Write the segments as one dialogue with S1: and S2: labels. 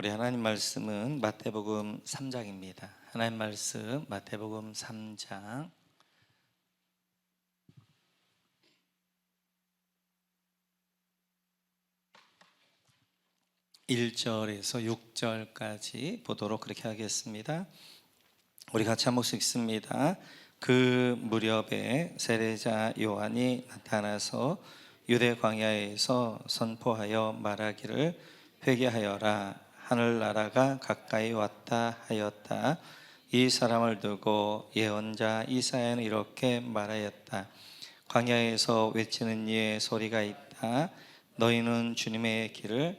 S1: 우리 하나님 말씀은 마태복음 3장입니다. 하나님 말씀 마태복음 3장 1절에서 6절까지 보도록 그렇게 하겠습니다. 우리 같이 한 목씩 읽습니다. 그 무렵에 세례자 요한이 나타나서 유대 광야에서 선포하여 말하기를 회개하여라, 하늘나라가 가까이 왔다 하였다. 이 사람을 두고 예언자 이사야는 이렇게 말하였다. 광야에서 외치는 이의 소리가 있다. 너희는 주님의 길을,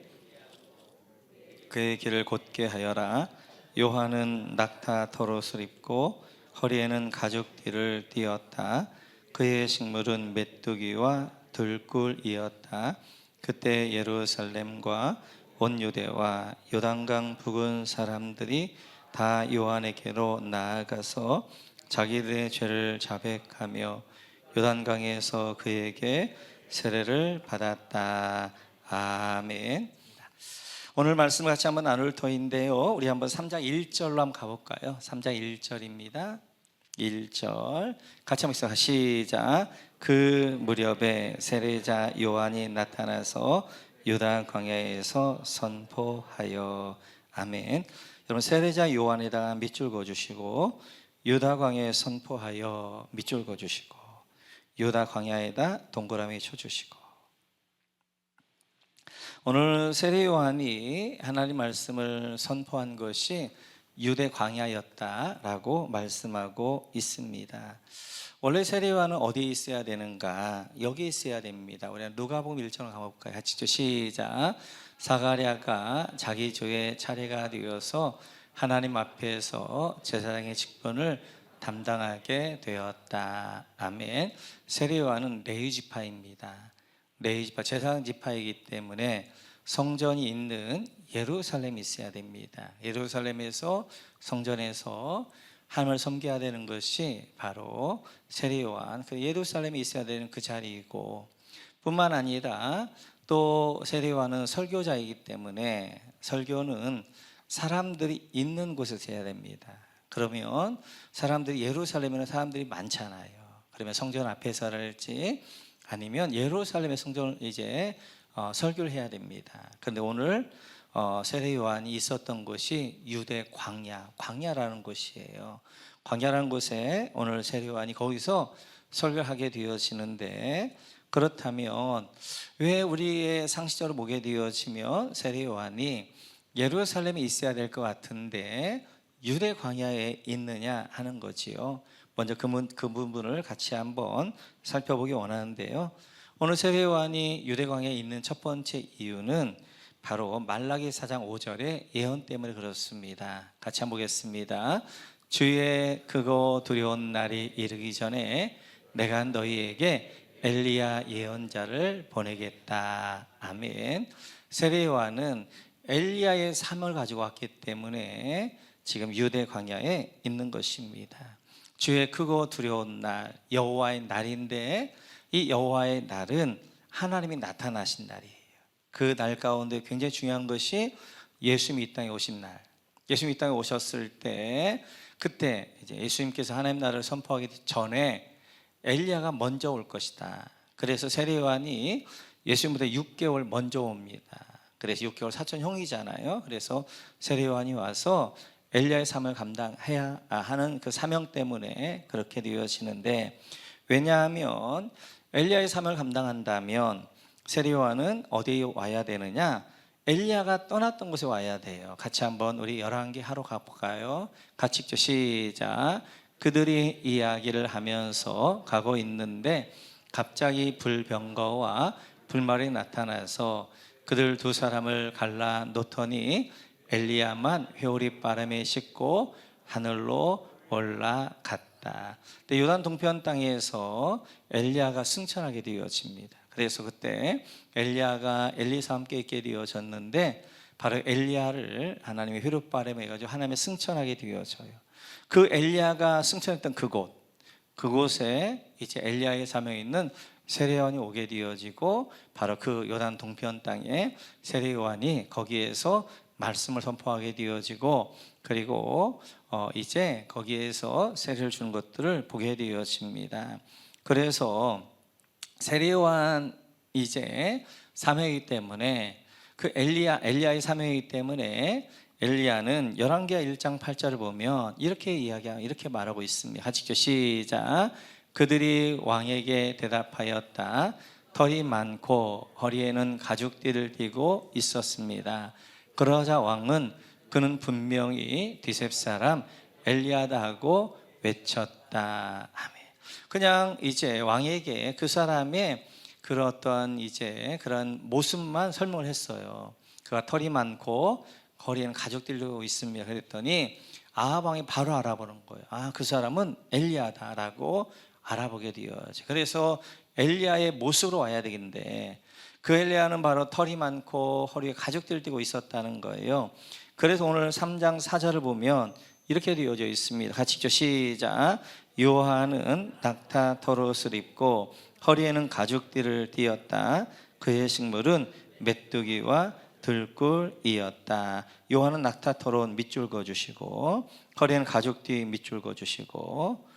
S1: 그의 길을 곧게 하여라. 요한은 낙타 털옷을 입고 허리에는 가죽띠를 띠었다. 그의 식물은 메뚜기와 들꿀이었다. 그때 예루살렘과 온 유대와 요단강 부근 사람들이 다 요한에게로 나아가서 자기들의 죄를 자백하며 요단강에서 그에게 세례를 받았다. 아멘. 오늘 말씀 같이 한번 나눌 터인데요, 우리 한번 3장 1절로 한번 가볼까요? 3장 1절입니다. 1절 같이 한번 읽어보겠습니다. 시작. 그 무렵에 세례자 요한이 나타나서 유다 광야에서 선포하여. 아멘. 여러분, 세례자 요한에다가 밑줄 그어주시고, 유다 광야에 선포하여 밑줄 그어주시고, 유다 광야에다 동그라미 쳐주시고. 오늘 세례 요한이 하나님 말씀을 선포한 것이 유대 광야였다라고 말씀하고 있습니다. 원래 세례 요한은 어디에 있어야 되는가? 여기 있어야 됩니다. 우리 누가복음 1장을 가볼까요? 같이 시작. 사가랴가 자기 조의 차례가 되어서 하나님 앞에서 제사장의 직분을 담당하게 되었다. 아멘. 세례 요한은 레위 지파입니다. 레위 지파, 제사장 지파이기 때문에 성전이 있는 예루살렘이 있어야 됩니다. 예루살렘에서, 성전에서 하나님을 섬겨야 되는 것이 바로 세례 요한, 그 예루살렘에 있어야 되는 그 자리이고, 뿐만 아니라 또 세례 요한은 설교자이기 때문에 설교는 사람들이 있는 곳에서 해야 됩니다. 그러면 사람들이, 예루살렘에는 사람들이 많잖아요. 그러면 성전 앞에서 할지 아니면 예루살렘의 성전을 이제 설교를 해야 됩니다. 그런데 오늘 세례 요한이 있었던 곳이 유대 광야라는 곳이에요. 광야라는 곳에 오늘 세례 요한이 거기서 설교하게 되어지는데, 그렇다면 왜 우리의 상식적으로 보게 되어지면 세례 요한이 예루살렘에 있어야 될 것 같은데 유대 광야에 있느냐 하는 거지요. 먼저 그 부분을 같이 한번 살펴보기 원하는데요, 오늘 세례 요한이 유대 광야에 있는 첫 번째 이유는 바로 말라기 4장 5절의 예언 때문에 그렇습니다. 같이 한번 보겠습니다. 주의 크고 두려운 날이 이르기 전에 내가 너희에게 엘리야 예언자를 보내겠다. 아멘. 세례 요한은 엘리야의 삶을 가지고 왔기 때문에 지금 유대 광야에 있는 것입니다. 주의 크고 두려운 날, 여호와의 날인데, 이 여호와의 날은 하나님이 나타나신 날이에요. 그 날 가운데 굉장히 중요한 것이 예수님이 이 땅에 오신 날. 예수님이 이 땅에 오셨을 때, 그때 이제 예수님께서 하나님 나라를 선포하기 전에 엘리야가 먼저 올 것이다. 그래서 세례 요한이 예수님보다 6개월 먼저 옵니다. 그래서 6개월 사촌 형이잖아요. 그래서 세례 요한이 와서 엘리야의 삶을 감당해야 하는 그 사명 때문에 그렇게 되어지는데, 왜냐하면 엘리야의 삶을 감당한다면 세례 요한은 어디에 와야 되느냐? 엘리야가 떠났던 곳에 와야 돼요. 같이 한번 우리 열왕기하러 가볼까요? 같이 읽죠. 시작. 그들이 이야기를 하면서 가고 있는데 갑자기 불병거와 불말이 나타나서 그들 두 사람을 갈라 놓더니 엘리야만 회오리 바람에 싣고 하늘로 올라갔다. 요단 동편 땅에서 엘리야가 승천하게 되어집니다. 그래서 그때 엘리야가 엘리사와 함께 있게 되어졌는데, 바로 엘리야를 하나님이 회오리 바람에 해가지고 하나님의 승천하게 되어져요. 그 엘리야가 승천했던 그곳에 이제 엘리야의 사명에 있는 세례 요한이 오게 되어지고, 바로 그 요단 동편 땅에 세례 요한이 거기에서 말씀을 선포하게 되어지고, 그리고 이제 거기에서 세례를 주는 것들을 보게 되어집니다. 그래서 세례요한 이제 사명이기 때문에, 그 엘리야의 사명이기 때문에 엘리야는 열왕기하 1장 8절을 보면 이렇게 말하고 있습니다. 같이 읽죠. 시작. 그들이 왕에게 대답하였다. 털이 많고 허리에는 가죽띠를 띠고 있었습니다. 그러자 왕은 그는 분명히 디셉 사람 엘리야다 하고 외쳤다. 아멘. 그냥 이제 왕에게 그 사람의 그런 어떤 이제 그런 모습만 설명을 했어요. 그가 털이 많고 허리에는 가죽띠로 있습니다. 그랬더니 아합 왕이 바로 알아보는 거예요. 그 사람은 엘리야다라고 알아보게 되어지. 그래서 엘리야의 모습으로 와야 되겠는데, 그 엘리야는 바로 털이 많고 허리에 가죽띠를 띠고 있었다는 거예요. 그래서 오늘 3장 4절을 보면 이렇게 되어져 있습니다. 같이 읽죠. 시작. 요한은 낙타 털옷을 입고 허리에는 가죽띠를 띠었다. 그의 식물은 메뚜기와 들꿀이었다. 요한은 낙타 털옷 밑줄 그어주시고, 허리에는 가죽띠 밑줄 그어주시고.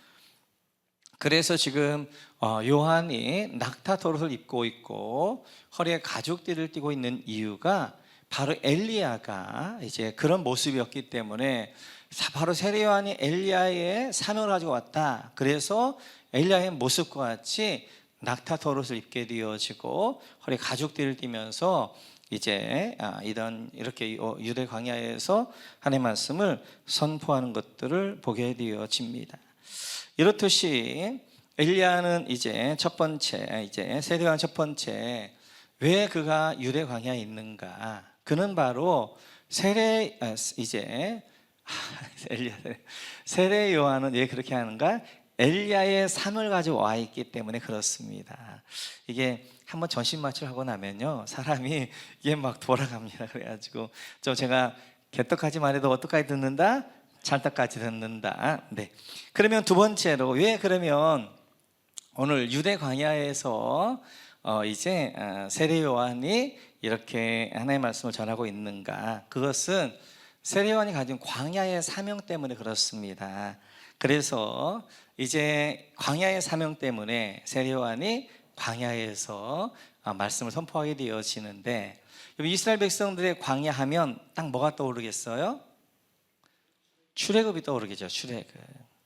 S1: 그래서 지금 요한이 낙타 털옷을 입고 있고 허리에 가죽띠를 띠고 있는 이유가 바로 엘리야가 이제 그런 모습이었기 때문에, 바로 세례 요한이 엘리야의 사명을 가지고 왔다. 그래서 엘리야의 모습과 같이 낙타 털옷을 입게 되어지고 허리에 가죽띠를 띠면서 이제 이렇게 유대 광야에서 하나님의 말씀을 선포하는 것들을 보게 되어집니다. 이렇듯이 엘리야는 이제 첫 번째, 이제 세례 요한 첫 번째, 왜 그가 유대 광야에 있는가? 그는 바로 세례 요한은 왜 그렇게 하는가? 엘리야의 삶을 가지고 와 있기 때문에 그렇습니다. 이게 한번 전신 마취를 하고 나면요, 사람이 이게 막 돌아갑니다. 그래가지고 제가 개떡까지만 해도 어떡까지 듣는다? 찰떡까지 듣는다. 네. 그러면 두 번째로, 왜 그러면 오늘 유대 광야에서 이제 세례 요한이 이렇게 하나님의 말씀을 전하고 있는가? 그것은 세례 요한이 가진 광야의 사명 때문에 그렇습니다. 그래서 이제 광야의 사명 때문에 세례 요한이 광야에서 말씀을 선포하게 되어지는데, 이스라엘 백성들의 광야하면 딱 뭐가 떠오르겠어요? 출애굽이 떠오르겠죠. 출애굽.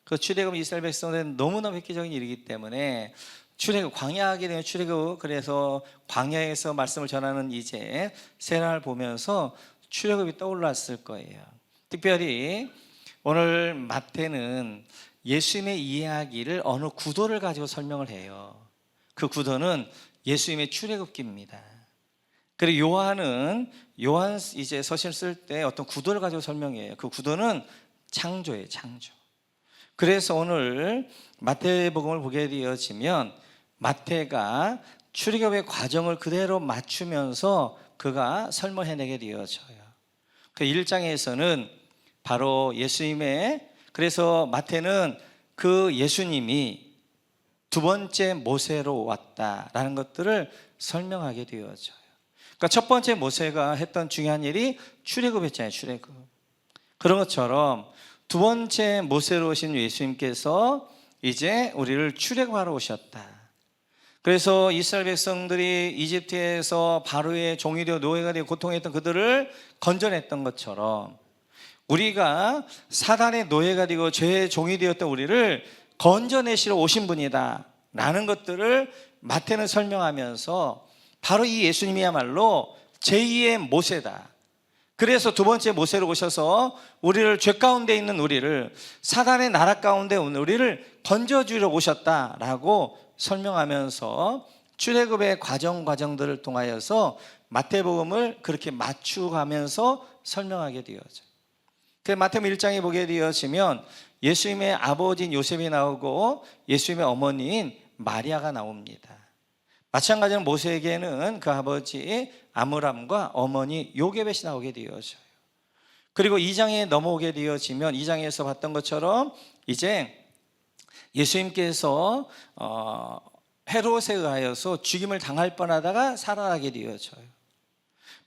S1: 그 출애굽 이스라엘 백성들은 너무나 획기적인 일이기 때문에 출애굽, 광야하게 되면 출애굽, 그래서 광야에서 말씀을 전하는 이제 세례를 보면서 출애굽이 떠올랐을 거예요. 특별히 오늘 마태는 예수님의 이야기를 어느 구도를 가지고 설명을 해요. 그 구도는 예수님의 출애굽기입니다. 그리고 요한 이제 서신을 쓸 때 어떤 구도를 가지고 설명해요. 그 구도는 창조예요, 창조. 그래서 오늘 마태복음을 보게 되어지면 마태가 출애굽의 과정을 그대로 맞추면서 그가 설명해내게 되어져요. 그 1장에서는 바로 예수님의, 그래서 마태는 그 예수님이 두 번째 모세로 왔다라는 것들을 설명하게 되어져요. 그러니까 첫 번째 모세가 했던 중요한 일이 출애굽했잖아요, 출애굽. 그런 것처럼 두 번째 모세로 오신 예수님께서 이제 우리를 출애굽하러 오셨다. 그래서 이스라엘 백성들이 이집트에서 바로의 종이 되어 노예가 되어 고통했던 그들을 건져냈던 것처럼, 우리가 사단의 노예가 되고 죄의 종이 되었던 우리를 건져내시러 오신 분이다 라는 것들을 마태는 설명하면서, 바로 이 예수님이야말로 제2의 모세다. 그래서 두 번째 모세로 오셔서 우리를 죄 가운데 있는 우리를, 사단의 나라 가운데 있는 우리를 건져주러 오셨다라고 설명하면서 출애굽의 과정들을 통하여서 마태복음을 그렇게 맞추가면서 설명하게 되어져요. 그 마태복음 1장에 보게 되어지면 예수님의 아버지인 요셉이 나오고 예수님의 어머니인 마리아가 나옵니다. 마찬가지로 모세에게는 그 아버지 아므람과 어머니 요게벳이 나오게 되어져요. 그리고 2장에 넘어오게 되어지면 2장에서 봤던 것처럼 이제 예수님께서 헤롯에 의하여서 죽임을 당할 뻔하다가 살아나게 되어져요.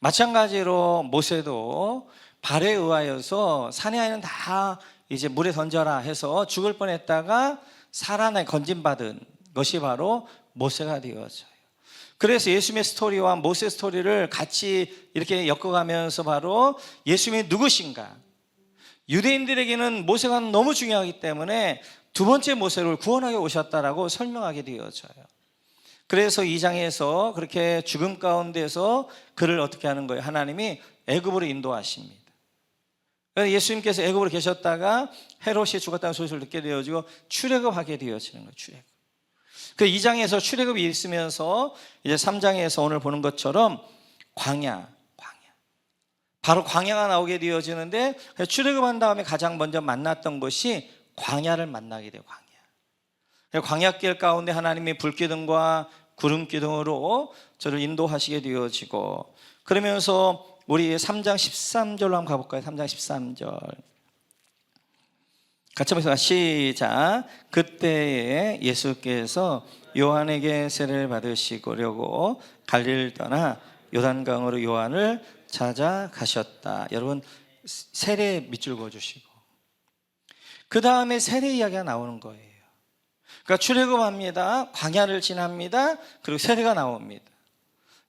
S1: 마찬가지로 모세도 발에 의하여서 산의 아이는 다 이제 물에 던져라 해서 죽을 뻔했다가 살아내 건진받은 것이 바로 모세가 되어져요. 그래서 예수님의 스토리와 모세 스토리를 같이 이렇게 엮어가면서 바로 예수님이 누구신가, 유대인들에게는 모세가 너무 중요하기 때문에 두 번째 모세를 구원하게 오셨다라고 설명하게 되어져요. 그래서 2장에서 그렇게 죽음 가운데서 그를 어떻게 하는 거예요? 하나님이 애굽으로 인도하십니다. 예수님께서 애굽으로 계셨다가 헤롯이 죽었다는 소식을 듣게 되어지고 출애굽하게 되어지는 거예요. 출애굽. 그 2장에서 출애굽이 있으면서 이제 3장에서 오늘 보는 것처럼 광야, 바로 광야가 나오게 되어지는데, 출애굽한 다음에 가장 먼저 만났던 것이 광야를 만나게 돼요. 광야길 가운데 하나님이 불기둥과 구름기둥으로 저를 인도하시게 되어지고, 그러면서 우리 3장 13절로 한번 가볼까요? 3장 13절 같이 한번 시작. 그때에 예수께서 요한에게 세례를 받으시려고 갈릴리를 떠나 요단강으로 요한을 찾아가셨다. 여러분, 세례 밑줄 그어주시고 그 다음에 세례 이야기가 나오는 거예요. 그러니까 출애굽합니다, 광야를 지납니다, 그리고 세례가 나옵니다.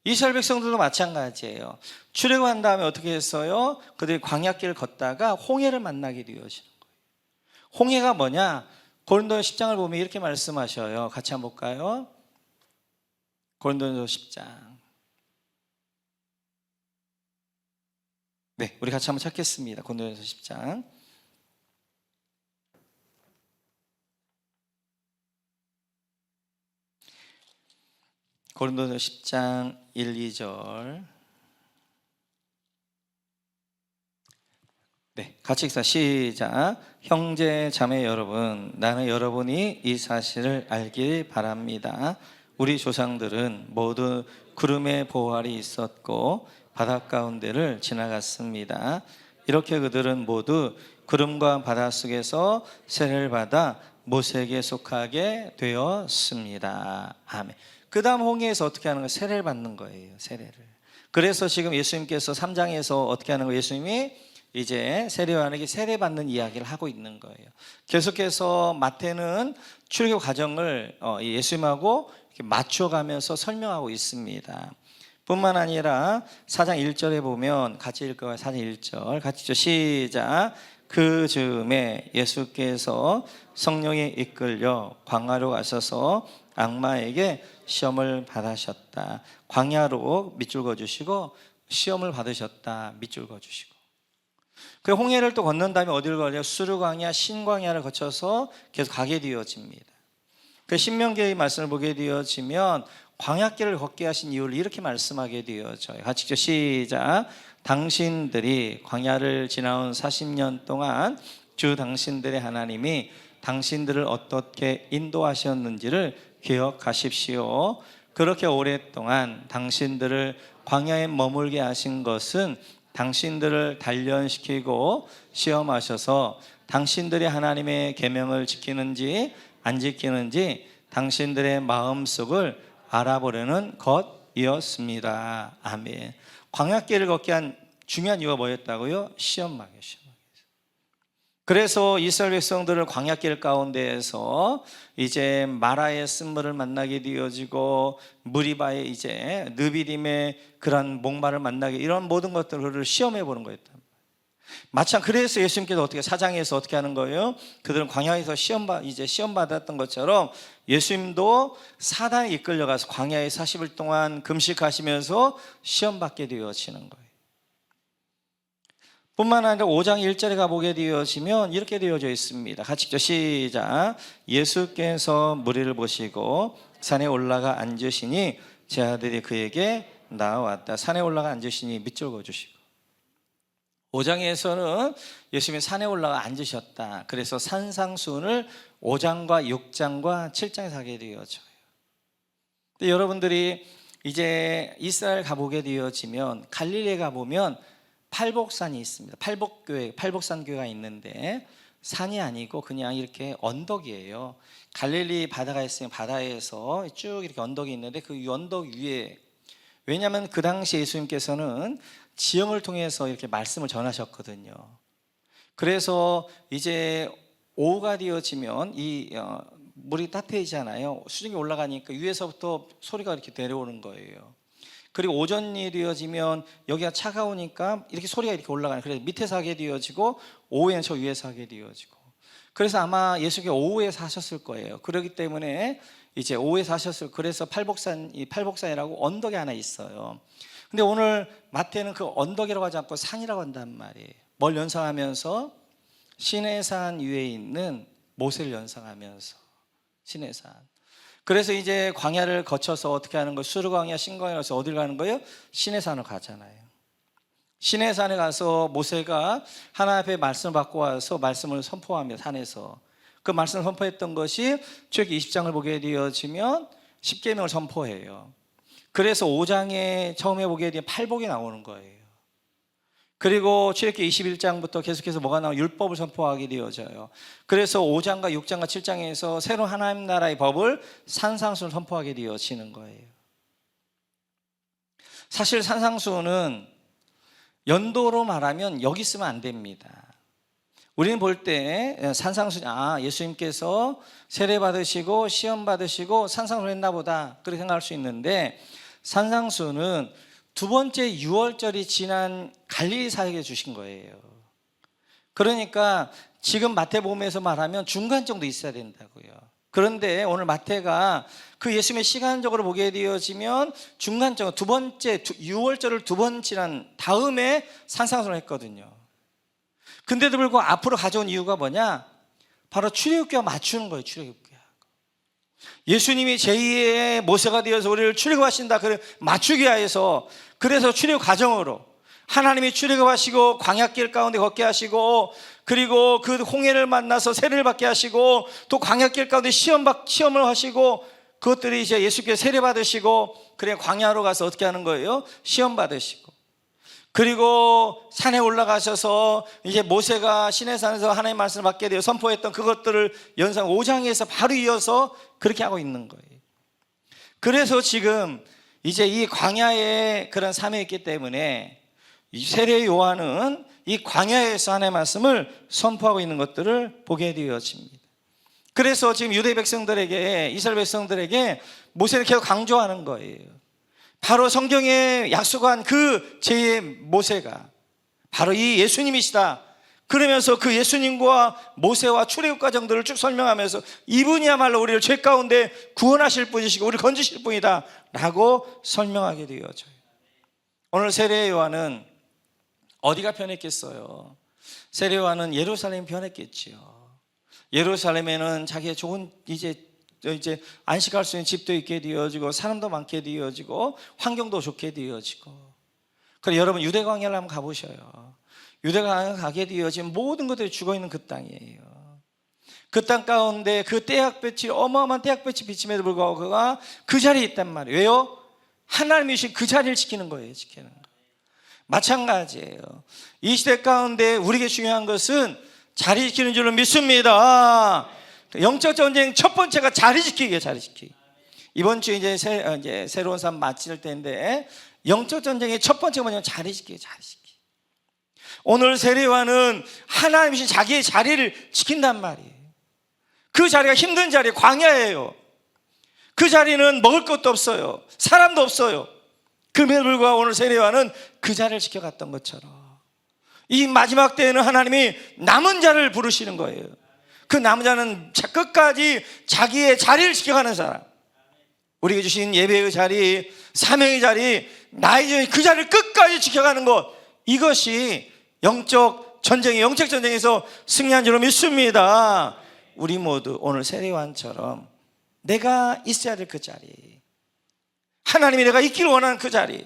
S1: 이스라엘 백성들도 마찬가지예요. 출애굽한 다음에 어떻게 했어요? 그들이 광야길을 걷다가 홍해를 만나게 되어지는 거예요. 홍해가 뭐냐? 고린도서 10장을 보면 이렇게 말씀하셔요. 같이 한번 볼까요? 고린도서 10장. 네, 우리 같이 한번 찾겠습니다. 고린도서 10장. 고린도서 10장 1, 2절. 네, 같이 읽자. 시작. 형제 자매 여러분, 나는 여러분이 이 사실을 알길 바랍니다. 우리 조상들은 모두 구름의 보활이 있었고 바닷 가운데를 지나갔습니다. 이렇게 그들은 모두 구름과 바다 속에서 세례를 받아 모세에게 속하게 되었습니다. 아멘. 그 다음 홍해에서 어떻게 하는 거예요? 세례를 받는 거예요. 세례를. 그래서 지금 예수님께서 3장에서 어떻게 하는 거예요? 예수님이 이제 세례요한에게 세례받는 이야기를 하고 있는 거예요. 계속해서 마태는 출애굽 과정을 예수님하고 이렇게 맞춰가면서 설명하고 있습니다. 뿐만 아니라 4장 1절에 보면 같이 읽어요. 4장 1절 같이 읽죠. 시작. 그 즈음에 예수께서 성령에 이끌려 광야로 가셔서 악마에게 시험을 받으셨다. 광야로 밑줄 그어주시고 시험을 받으셨다. 밑줄 그어주시고, 그 홍해를 또 건넌 다음에 어디를 가요? 수르광야, 신광야를 거쳐서 계속 가게 되어집니다. 그 신명기의 말씀을 보게 되어지면 광야길을 걷게 하신 이유를 이렇게 말씀하게 되어져요. 같이 읽죠. 시작. 당신들이 광야를 지나온 40년 동안 주 당신들의 하나님이 당신들을 어떻게 인도하셨는지를 기억하십시오. 그렇게 오랫동안 당신들을 광야에 머물게 하신 것은 당신들을 단련시키고 시험하셔서 당신들이 하나님의 계명을 지키는지 안 지키는지 당신들의 마음속을 알아보려는 것이었습니다. 아멘. 광야길을 걷게 한 중요한 이유가 뭐였다고요? 시험막이에요. 그래서 이스라엘 백성들을 광야길 가운데에서 이제 마라의 쓴물을 만나게 되어지고 무리바의 이제 느비딤의 그런 목마를 만나게, 이런 모든 것들을 시험해 보는 거였다. 마찬 그래서 예수님께서 어떻게 사장에서 어떻게 하는 거예요? 그들은 광야에서 시험 받았던 것처럼 예수님도 사단에 이끌려가서 광야에 40일 동안 금식하시면서 시험 받게 되어지는 거예요. 뿐만 아니라 5장 1절에 가보게 되어지면 이렇게 되어져 있습니다. 같이 읽죠. 시작. 예수께서 무리를 보시고 산에 올라가 앉으시니 제 아들이 그에게 나왔다. 산에 올라가 앉으시니 밑줄 그어주시고, 5장에서는 예수님이 산에 올라가 앉으셨다. 그래서 산상수훈을 5장과 6장과 7장에서 하게 되어져요. 근데 여러분들이 이제 이스라엘 가보게 되어지면 갈릴리에 가보면 팔복산이 있습니다. 팔복산 교회가 있는데 산이 아니고 그냥 이렇게 언덕이에요. 갈릴리 바다가 있으면 바다에서 쭉 이렇게 언덕이 있는데 그 언덕 위에, 왜냐하면 그 당시 예수님께서는 지형을 통해서 이렇게 말씀을 전하셨거든요. 그래서 이제 오후가 되어지면 물이 따뜻해지잖아요. 수증기 올라가니까 위에서부터 소리가 이렇게 내려오는 거예요. 그리고 오전이 되어지면 여기가 차가우니까 이렇게 소리가 이렇게 올라가는, 그래서 밑에서 하게 되어지고 오후에는 저 위에서 하게 되어지고. 그래서 아마 예수님이 오후에 사셨을 거예요. 그렇기 때문에 이제 오후에 사셨을, 그래서 팔복산이라고 언덕이 하나 있어요. 근데 오늘 마태는 그 언덕이라고 하지 않고 산이라고 한단 말이에요. 뭘 연상하면서? 시내산 위에 있는 모세를 연상하면서, 시내산. 그래서 이제 광야를 거쳐서 어떻게 하는 거예요? 수르광야, 신광야에서 어딜 가는 거예요? 시내산을 가잖아요. 시내산에 가서 모세가 하나님 앞에 말씀을 받고 와서 말씀을 선포하며 산에서 그 말씀을 선포했던 것이 출애굽기 20장을 보게 되어지면 십계명을 선포해요. 그래서 5장에 처음에 보게 되면 팔복이 나오는 거예요. 그리고 출애굽기 21장부터 계속해서 뭐가 나와요? 율법을 선포하게 되어져요. 그래서 5장과 6장과 7장에서 새로운 하나님 나라의 법을, 산상수를 선포하게 되어지는 거예요. 사실 산상수는 연도로 말하면 여기 쓰면 안 됩니다. 우리는 볼 때 산상수, 예수님께서 세례 받으시고 시험 받으시고 산상수를 했나 보다, 그렇게 생각할 수 있는데, 산상수는 두 번째 유월절이 지난 갈릴리 사역에 주신 거예요. 그러니까 지금 마태복음에서 말하면 중간 정도 있어야 된다고요. 그런데 오늘 마태가 그 예수님의 시간적으로 보게 되어지면 중간 정도, 두 번째 유월절을 두 번 지난 다음에 산상수를 했거든요. 근데도 불구하고 앞으로 가져온 이유가 뭐냐? 바로 출애굽기와 맞추는 거예요. 출애굽기와. 예수님이 제2의 모세가 되어서 우리를 출애굽하신다, 그래 맞추기 위해서, 그래서 출애굽 과정으로 하나님이 출애굽하시고 광야길 가운데 걷게 하시고, 그리고 그 홍해를 만나서 세례를 받게 하시고, 또 광야길 가운데 시험을 하시고, 그것들이 이제 예수께서 세례 받으시고, 그래 광야로 가서 어떻게 하는 거예요? 시험 받으시고, 그리고 산에 올라가셔서 이제 모세가 시내산에서 하나님의 말씀을 받게 되어 선포했던 그것들을 연상 5장에서 바로 이어서 그렇게 하고 있는 거예요. 그래서 지금 이제 이 광야에 그런 삶이 있기 때문에 이 세례 요한은 이 광야에서 하나님의 말씀을 선포하고 있는 것들을 보게 되어집니다. 그래서 지금 유대 백성들에게, 이스라엘 백성들에게 모세를 계속 강조하는 거예요. 바로 성경에 약속한 그 제2의 모세가 바로 이 예수님이시다. 그러면서 그 예수님과 모세와 출애굽 과정들을 쭉 설명하면서 이분이야말로 우리를 죄 가운데 구원하실 분이시고 우리를 건지실 분이다 라고 설명하게 되어져요. 오늘 세례 요한은 어디가 편했겠어요? 세례 요한은 예루살렘이 편했겠지요. 예루살렘에는 자기의 좋은 이제 안식할 수 있는 집도 있게 되어지고 사람도 많게 되어지고 환경도 좋게 되어지고. 그래 여러분 유대 광야를 한번 가보셔요. 유대 광야 가게 되어진 모든 것들이 죽어있는 그 땅이에요. 그 땅 가운데 그 떼약볕이, 어마어마한 떼약볕이 비침에도 불구하고 그가 그 자리에 있단 말이에요. 왜요? 하나님이 주신 그 자리를 지키는 거예요. 지키는 거. 마찬가지예요. 이 시대 가운데 우리에게 중요한 것은 자리 지키는 줄로 믿습니다. 영적 전쟁 첫 번째가 자리 지키기예요. 자리 지키기. 이번 주에 이제 새로운 삶 마칠 때인데, 영적 전쟁의 첫 번째가 뭐냐면 자리 지키기. 자리 지키기. 오늘 세례 요한은 하나님이신 자기의 자리를 지킨단 말이에요. 그 자리가 힘든 자리, 광야예요. 그 자리는 먹을 것도 없어요. 사람도 없어요. 그럼에도 불구하고 오늘 세례 요한은 그 자리를 지켜갔던 것처럼 이 마지막 때에는 하나님이 남은 자를 부르시는 거예요. 그 남은 자는 끝까지 자기의 자리를 지켜가는 사람, 우리에게 주신 예배의 자리, 사명의 자리, 나의 자리, 그 자리를 끝까지 지켜가는 것, 이것이 영적 전쟁에서 승리한 줄로 믿습니다. 우리 모두 오늘 세례 요한처럼 내가 있어야 될 그 자리, 하나님이 내가 있기를 원하는 그 자리에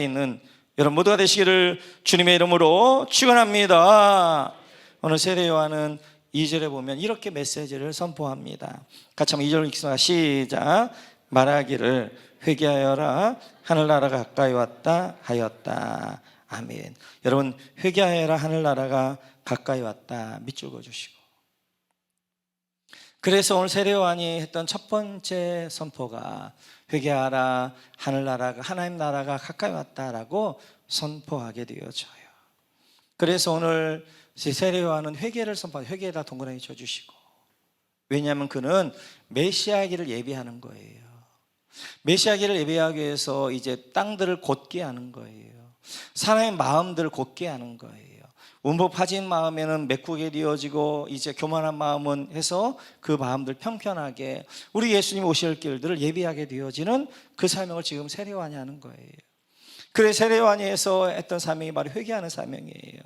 S1: 있는 여러분 모두가 되시기를 주님의 이름으로 축원합니다. 오늘 세례 요한은 2절에 보면 이렇게 메시지를 선포합니다. 같이 한번 2절 읽겠습니다. 시작. 말하기를 회개하여라, 하늘나라가 가까이 왔다 하였다. 아멘. 여러분 회개하여라, 하늘나라가 가까이 왔다 밑줄 그어주시고, 그래서 오늘 세례 요한이 했던 첫 번째 선포가 회개하라, 하늘나라가, 하나님 나라가 가까이 왔다라고 선포하게 되어져요. 그래서 오늘 세례요한은 회개를 선포하고 회개에다 동그라미 쳐주시고, 왜냐하면 그는 메시아기를 예비하는 거예요. 메시아기를 예비하기 위해서 이제 땅들을 곧게 하는 거예요. 사람의 마음들을 곧게 하는 거예요. 운복파진 마음에는 메꾸게 되어지고, 이제 교만한 마음은 해서 그 마음들 평편하게 우리 예수님 오실 길들을 예비하게 되어지는 그 사명을 지금 세례요한이 하는 거예요. 그래 세례요한이 해서 했던 사명이 바로 회개하는 사명이에요.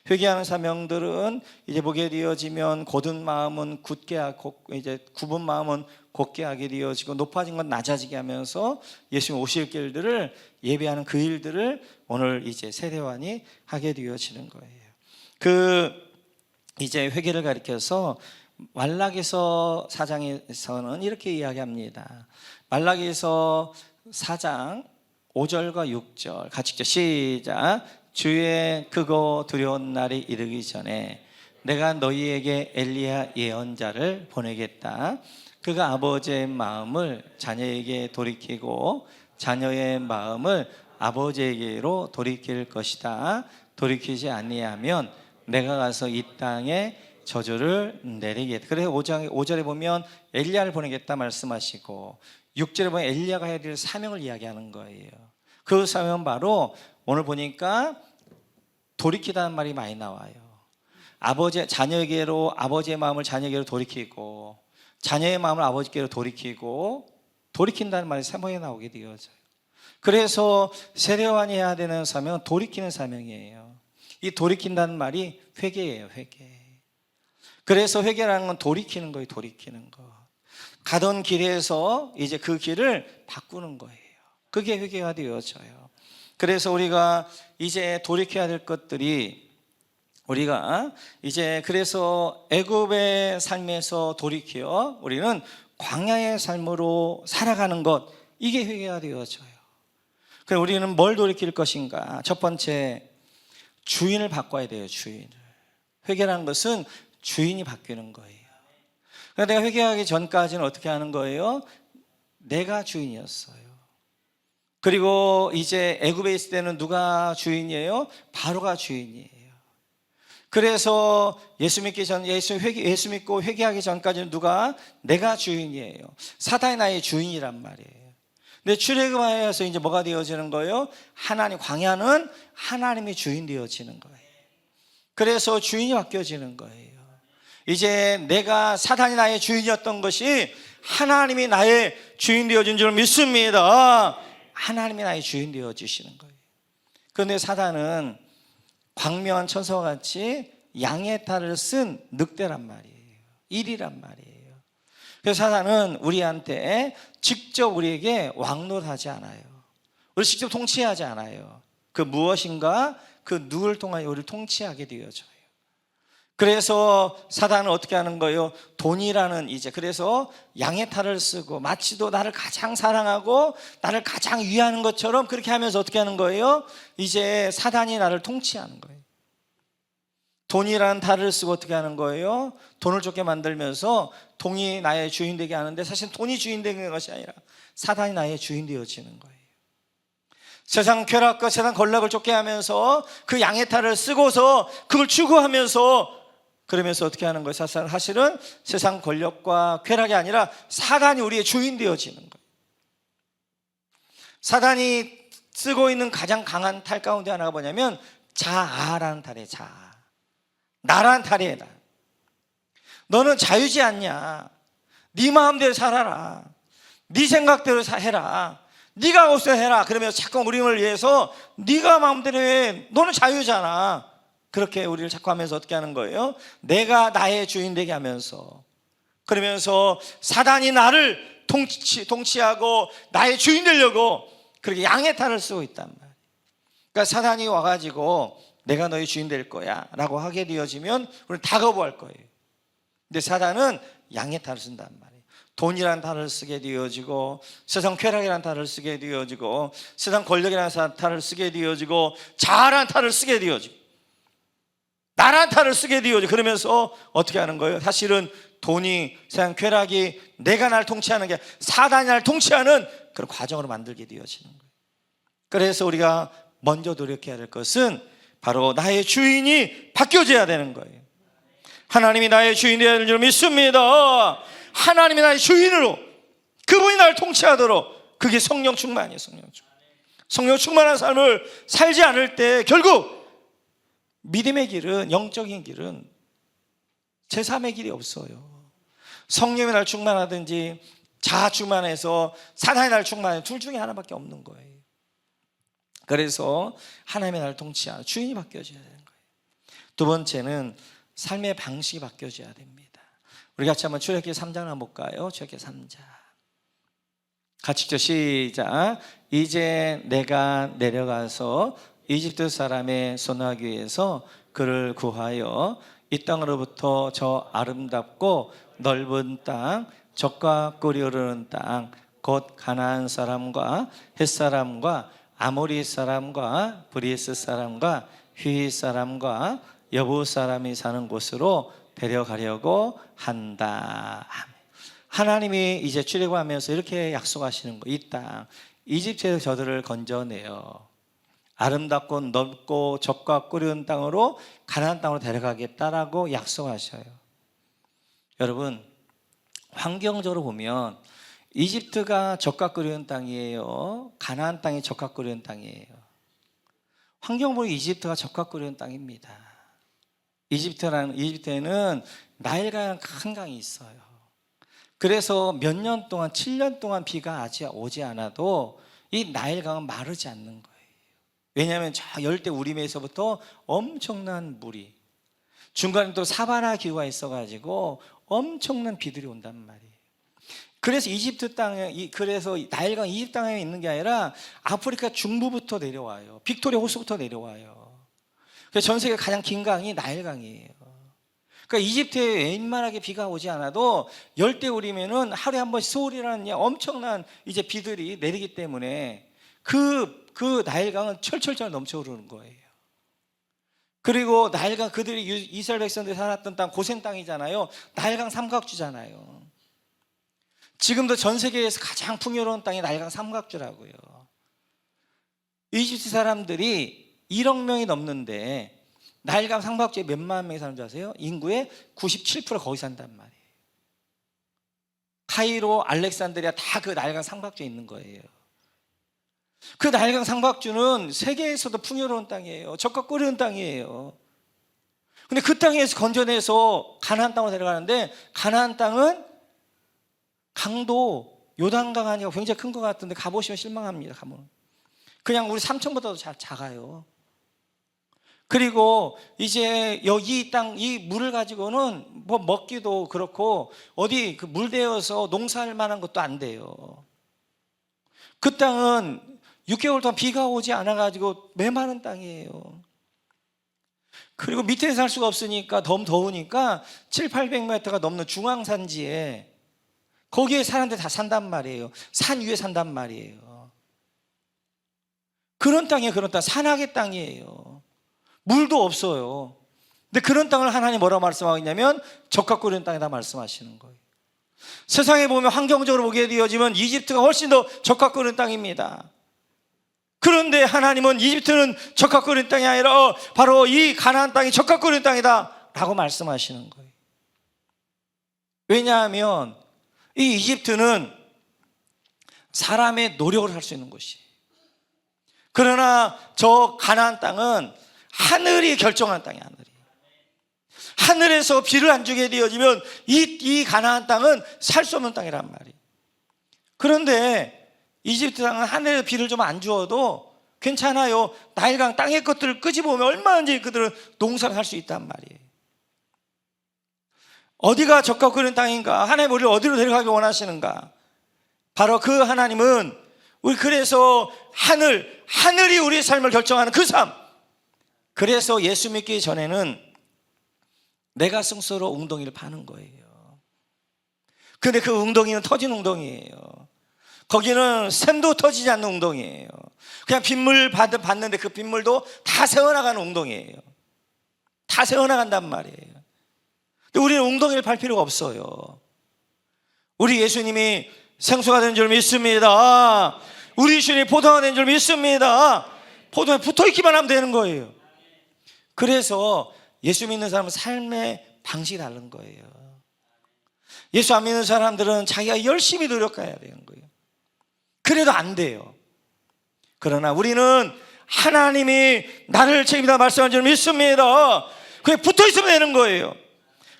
S1: 회개하는 사명들은 이제 보게 되어지면 곧은 마음은 굳게 하고, 이제 굽은 마음은 곧게 하게 되어지고, 높아진 건 낮아지게 하면서 예수님 오실 길들을 예배하는 그 일들을 오늘 이제 세례요한이 하게 되어지는 거예요. 이제 회개를 가리켜서 말라기서 4장에서는 이렇게 이야기합니다. 말라기서 4장 5절과 6절 같이 읽죠. 시작. 주의 크고 두려운 날이 이르기 전에 내가 너희에게 엘리야 예언자를 보내겠다. 그가 아버지의 마음을 자녀에게 돌이키고 자녀의 마음을 아버지에게로 돌이킬 것이다. 돌이키지 아니하면 내가 가서 이 땅에 저주를 내리겠다. 그래서 5절에 보면 엘리야를 보내겠다 말씀하시고, 6절에 보면 엘리야가 해야 될 사명을 이야기하는 거예요. 그 사명은 바로 오늘 보니까 돌이키다는 말이 많이 나와요. 자녀에게로 아버지의 마음을 자녀에게로 돌이키고, 자녀의 마음을 아버지께로 돌이키고, 돌이킨다는 말이 3번에 나오게 되어져요. 그래서 세례요한이 해야 되는 사명은 돌이키는 사명이에요. 이 돌이킨다는 말이 회개예요, 회개. 그래서 회개라는 건 돌이키는 거예요, 돌이키는 거. 가던 길에서 이제 그 길을 바꾸는 거예요. 그게 회개가 되어져요. 그래서 우리가 이제 돌이켜야 될 것들이, 우리가 이제 그래서 애굽의 삶에서 돌이켜 우리는 광야의 삶으로 살아가는 것, 이게 회개가 되어져요. 그럼 우리는 뭘 돌이킬 것인가? 첫 번째, 주인을 바꿔야 돼요, 주인을. 회개라는 것은 주인이 바뀌는 거예요. 그러니까 내가 회개하기 전까지는 어떻게 하는 거예요? 내가 주인이었어요. 그리고 이제 애굽에 있을 때는 누가 주인이에요? 바로가 주인이에요. 그래서 예수 믿고 회개하기 전까지는 누가? 내가 주인이에요. 사단이 나의 주인이란 말이에요. 근데 출애굽하여서 이제 뭐가 되어지는 거예요? 광야는 하나님이 주인 되어지는 거예요. 그래서 주인이 바뀌어지는 거예요. 이제 사단이 나의 주인이었던 것이 하나님이 나의 주인 되어진 줄 믿습니다. 하나님이 나의 주인 되어주시는 거예요. 그런데 사단은 광명한 천사와 같이 양의 탈을 쓴 늑대란 말이에요. 일이란 말이에요. 그래서 사단은 우리한테 직접 우리에게 왕노하지 않아요. 우리 직접 통치하지 않아요. 그 무엇인가 그 누구를 통하여 우리를 통치하게 되어져요. 그래서 사단은 어떻게 하는 거예요? 돈이라는 그래서 양의 탈을 쓰고, 마치도 나를 가장 사랑하고 나를 가장 위하는 것처럼 그렇게 하면서 어떻게 하는 거예요? 이제 사단이 나를 통치하는 거예요. 돈이라는 탈을 쓰고 어떻게 하는 거예요? 돈을 쫓게 만들면서 돈이 나의 주인 되게 하는데, 사실 돈이 주인 되는 것이 아니라 사단이 나의 주인 되어지는 거예요. 세상 쾌락과 세상 권력을 쫓게 하면서 그 양의 탈을 쓰고서 그걸 추구하면서, 그러면서 어떻게 하는 거예요? 사실은 세상 권력과 쾌락이 아니라 사단이 우리의 주인 되어지는 거예요. 사단이 쓰고 있는 가장 강한 탈 가운데 하나가 뭐냐면 자아라는 탈이에요. 자아. 나란 탈이에요. 너는 자유지 않냐? 네 마음대로 살아라. 네 생각대로 해라. 네가 옷을 해라. 그러면서 자꾸 우리를 위해서 네가 마음대로 해. 너는 자유잖아. 그렇게 우리를 자꾸 하면서 어떻게 하는 거예요? 내가 나의 주인 되게 하면서, 그러면서 사단이 나를 통치하고 나의 주인 되려고 그렇게 양의 탈을 쓰고 있단 말이에요. 그러니까 사단이 와가지고 내가 너의 주인 될 거야 라고 하게 되어지면 우리는 다 거부할 거예요. 근데 사단은 양의 탈을 쓴단 말이에요. 돈이라는 탈을 쓰게 되어지고, 세상 쾌락이라는 탈을 쓰게 되어지고, 세상 권력이라는 탈을 쓰게 되어지고, 자아라는 탈을 쓰게 되어지고, 나라는 탈을 쓰게 되어지고, 그러면서 어떻게 하는 거예요? 사실은 돈이, 세상 쾌락이 내가 나를 통치하는 게 사단이 나를 통치하는 그런 과정으로 만들게 되어지는 거예요. 그래서 우리가 먼저 노력해야 될 것은 바로 나의 주인이 바뀌어져야 되는 거예요. 하나님이 나의 주인이 되는 줄 믿습니다. 하나님이 나의 주인으로, 그분이 나를 통치하도록, 그게 성령 충만이에요. 성령 충만한 삶을 살지 않을 때 결국 믿음의 길은, 영적인 길은 제3의 길이 없어요. 성령이 날 충만하든지 자아 충만해서 사단이 날 충만해, 둘 중에 하나밖에 없는 거예요. 그래서 하나님의 나를 통치하는 주인이 바뀌어져야 되는 거예요. 두 번째는 삶의 방식이 바뀌어져야 됩니다. 우리 같이 한번 출애굽기 3장 한번 볼까요? 출애굽기 3장 같이 읽죠. 시작. 이제 내가 내려가서 이집트 사람의 손아귀에서 그를 구하여 이 땅으로부터 저 아름답고 넓은 땅, 젖과 꿀이 흐르는 땅, 곧 가나안 사람과 헷 사람과 아모리 사람과 브리스 사람과 휘 사람과 여부 사람이 사는 곳으로 데려가려고 한다. 하나님이 이제 출애굽하면서 이렇게 약속하시는 거예요. 이 땅, 이집트에서 저들을 건져내요. 아름답고 넓고 젖과 꿀이 흐르는 땅으로, 가나안 땅으로 데려가겠다라고 약속하셔요. 여러분, 환경적으로 보면 이집트가 젖과 꿀이 흐르는 땅이에요? 가나안 땅이 젖과 꿀이 흐르는 땅이에요? 환경적으로 이집트가 젖과 꿀이 흐르는 땅입니다. 이집트에는 나일강 큰 강이 있어요. 그래서 몇 년 동안, 7년 동안 비가 아직 오지 않아도 이 나일강은 마르지 않는 거예요. 왜냐하면 저 열대 우림에서부터 엄청난 물이, 중간에 또 사바나 기후가 있어가지고 엄청난 비들이 온단 말이에요. 그래서 이집트 땅에, 그래서 나일강 이집트 땅에 있는 게 아니라 아프리카 중부부터 내려와요. 빅토리아 호수부터 내려와요. 그래서 전 세계 가장 긴 강이 나일강이에요. 그러니까 이집트에 웬만하게 비가 오지 않아도 열대우리면은 하루에 한 번씩 소울이라는 엄청난 이제 비들이 내리기 때문에 그 나일강은 철철철 넘쳐 흐르는 거예요. 그리고 나일강, 그들이 이스라엘 백성들이 살았던 땅, 고센 땅이잖아요. 나일강 삼각주잖아요. 지금도 전 세계에서 가장 풍요로운 땅이 나일강 삼각주라고요. 이집트 사람들이 1억 명이 넘는데 나일강 삼각주에 몇만 명이 사는 줄 아세요? 인구의 97% 거기 산단 말이에요. 카이로, 알렉산드리아 다 그 나일강 삼각주에 있는 거예요. 그 나일강 삼각주는 세계에서도 풍요로운 땅이에요. 젖과 꿀이 흐르는 땅이에요. 근데 그 땅에서 건져내서 가나안 땅으로 데려가는데, 가나안 땅은 강도 요단강 아니고 굉장히 큰 것 같은데 가보시면 실망합니다. 가면 그냥 우리 삼천보다도 작아요. 그리고 이제 여기 땅, 이 물을 가지고는 뭐 먹기도 그렇고 어디 그 물대어서 농사할 만한 것도 안 돼요. 그 땅은 6개월 동안 비가 오지 않아 가지고 메마른 땅이에요. 그리고 밑에 살 수가 없으니까, 너무 더우니까 700~800m가 넘는 중앙산지에 거기에 사람들 다 산단 말이에요. 산 위에 산단 말이에요. 그런 땅이에요. 그런 땅, 산악의 땅이에요. 물도 없어요. 근데 그런 땅을 하나님 뭐라고 말씀하고 있냐면 젖과 꿀이 흐르는 땅이다 말씀하시는 거예요. 세상에 보면, 환경적으로 보게 되어지면 이집트가 훨씬 더 젖과 꿀이 흐르는 땅입니다. 그런데 하나님은 이집트는 젖과 꿀이 흐르는 땅이 아니라 바로 이 가나안 땅이 젖과 꿀이 흐르는 땅이다 라고 말씀하시는 거예요. 왜냐하면 이 이집트는 사람의 노력을 할 수 있는 곳이에요. 그러나 저 가나안 땅은 하늘이 결정한 땅이에요. 하늘에서 비를 안 주게 되어지면 이 가나안 땅은 살 수 없는 땅이란 말이에요. 그런데 이집트 땅은 하늘에서 비를 좀 안 주어도 괜찮아요. 나일강 땅의 것들을 끄집어오면 얼마든지 그들은 농사를 할 수 있단 말이에요. 어디가 젖과 꿀이 흐르는 땅인가? 하나님 우리를 어디로 데려가기 원하시는가? 바로 그 하나님은 우리, 그래서 하늘이 우리의 삶을 결정하는 그 삶. 그래서 예수 믿기 전에는 내가 승수로 웅덩이를 파는 거예요. 근데 그 웅덩이는 터진 웅덩이에요. 거기는 샘도 터지지 않는 웅덩이에요. 그냥 빗물 받는데 그 빗물도 다 새어나가는 웅덩이에요. 다 새어나간단 말이에요. 근데 우리는 웅덩이를 팔 필요가 없어요. 우리 예수님이 생수가 된 줄 믿습니다. 우리 주님이 포도가 된 줄 믿습니다. 포도에 붙어있기만 하면 되는 거예요. 그래서 예수 믿는 사람은 삶의 방식이 다른 거예요. 예수 안 믿는 사람들은 자기가 열심히 노력해야 되는 거예요. 그래도 안 돼요. 그러나 우리는 하나님이 나를 책임다 말씀한 줄 믿습니다. 그게 붙어있으면 되는 거예요.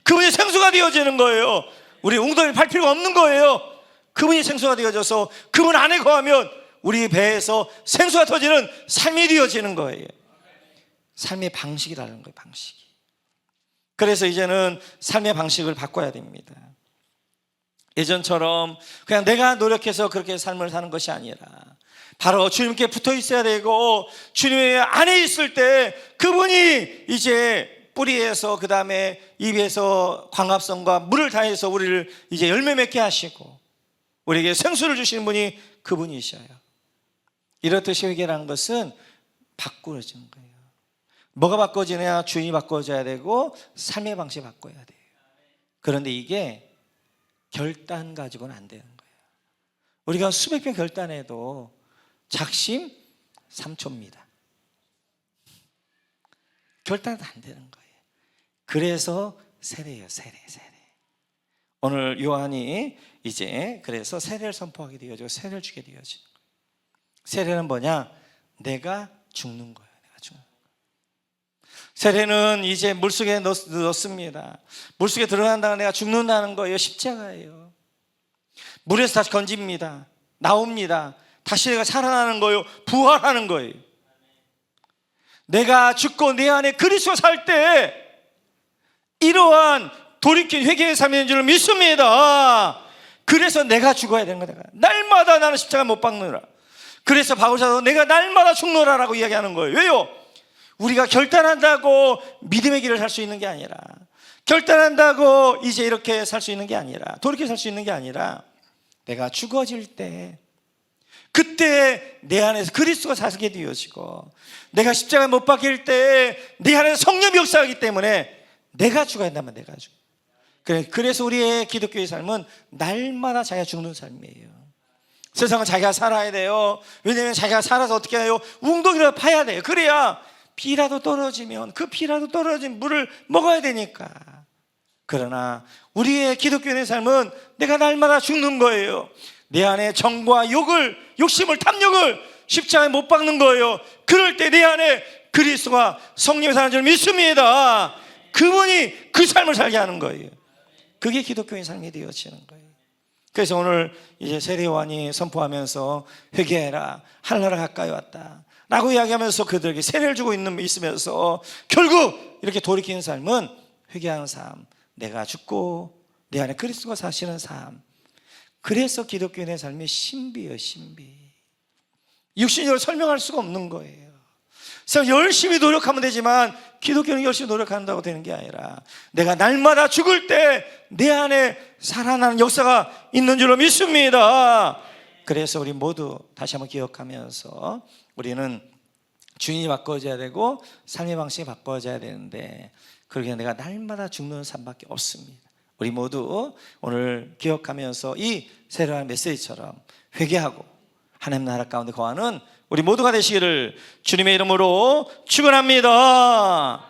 S1: 그분이 생수가 되어지는 거예요. 우리 웅덩이 팔 필요가 없는 거예요. 그분이 생수가 되어져서 그분 안에 거하면 우리 배에서 생수가 터지는 삶이 되어지는 거예요. 삶의 방식이 다른 거예요. 방식이. 그래서 이제는 삶의 방식을 바꿔야 됩니다. 예전처럼 그냥 내가 노력해서 그렇게 삶을 사는 것이 아니라 바로 주님께 붙어 있어야 되고, 주님의 안에 있을 때 그분이 이제 뿌리에서 그 다음에 입에서 광합성과 물을 다해서 우리를 이제 열매 맺게 하시고 우리에게 생수를 주시는 분이 그분이셔요. 이렇듯이 회개라는 것은 바꾸어지는 거예요. 뭐가 바꿔지냐? 주인이 바꿔져야 되고 삶의 방식이 바꿔야 돼요. 그런데 이게 결단 가지고는 안 되는 거예요. 우리가 수백 번 결단해도 작심 3초입니다. 결단도 안 되는 거예요. 그래서 세례예요. 세례. 오늘 요한이 이제 그래서 세례를 선포하게 되어지고 세례를 주게 되어지는 거예요. 세례는 뭐냐? 내가 죽는 거예요. 내가 죽는 거예요. 세례는 이제 물속에 넣습니다. 물속에 들어간다가 내가 죽는다는 거예요. 십자가예요. 물에서 다시 건집니다. 나옵니다. 다시 내가 살아나는 거예요. 부활하는 거예요. 내가 죽고 내 안에 그리스도 살 때 이러한 돌이킨 회개의 삶인 줄 믿습니다. 그래서 내가 죽어야 되는 거다. 날마다 나는 십자가 못 박느라. 그래서 바울사도 내가 날마다 죽노라라고 이야기하는 거예요. 왜요? 우리가 결단한다고 믿음의 길을 살 수 있는 게 아니라, 결단한다고 이제 이렇게 살 수 있는 게 아니라, 돌이켜 살 수 있는 게 아니라, 내가 죽어질 때 그때 내 안에서 그리스도가 사시게 되어지고, 내가 십자가에 못 박힐 때 내 안에서 성령이 역사하기 때문에 내가 죽어야 한다면 내가 죽어. 그래서 우리의 기독교의 삶은 날마다 자기가 죽는 삶이에요. 세상은 자기가 살아야 돼요. 왜냐하면 자기가 살아서 어떻게 해요? 웅덩이를 파야 돼요. 그래야 피라도 떨어지면 그 피라도 떨어진 물을 먹어야 되니까. 그러나 우리의 기독교의 삶은 내가 날마다 죽는 거예요. 내 안에 정과 욕심을, 탐욕을 십자가에 못 박는 거예요. 그럴 때 내 안에 그리스도가 성령이 사는 줄 믿습니다. 그분이 그 삶을 살게 하는 거예요. 그게 기독교의 삶이 되어지는 거예요. 그래서 오늘 이제 세례요한이 선포하면서 회개해라, 하늘나라 가까이 왔다 라고 이야기하면서 그들에게 세례를 주고 있으면서 결국 이렇게 돌이키는 삶은 회개하는 삶, 내가 죽고 내 안에 그리스도가 사시는 삶. 그래서 기독교인의 삶이 신비예요. 신비. 육신적으로 설명할 수가 없는 거예요. 그래서 열심히 노력하면 되지만 기독교는 열심히 노력한다고 되는 게 아니라 내가 날마다 죽을 때 내 안에 살아나는 역사가 있는 줄로 믿습니다. 그래서 우리 모두 다시 한번 기억하면서 우리는 주인이 바꿔져야 되고 삶의 방식이 바꿔져야 되는데 그러기에 내가 날마다 죽는 삶밖에 없습니다. 우리 모두 오늘 기억하면서 이 세례요한 메시지처럼 회개하고 하나님 나라 가운데 거하는 우리 모두가 되시기를 주님의 이름으로 축원합니다.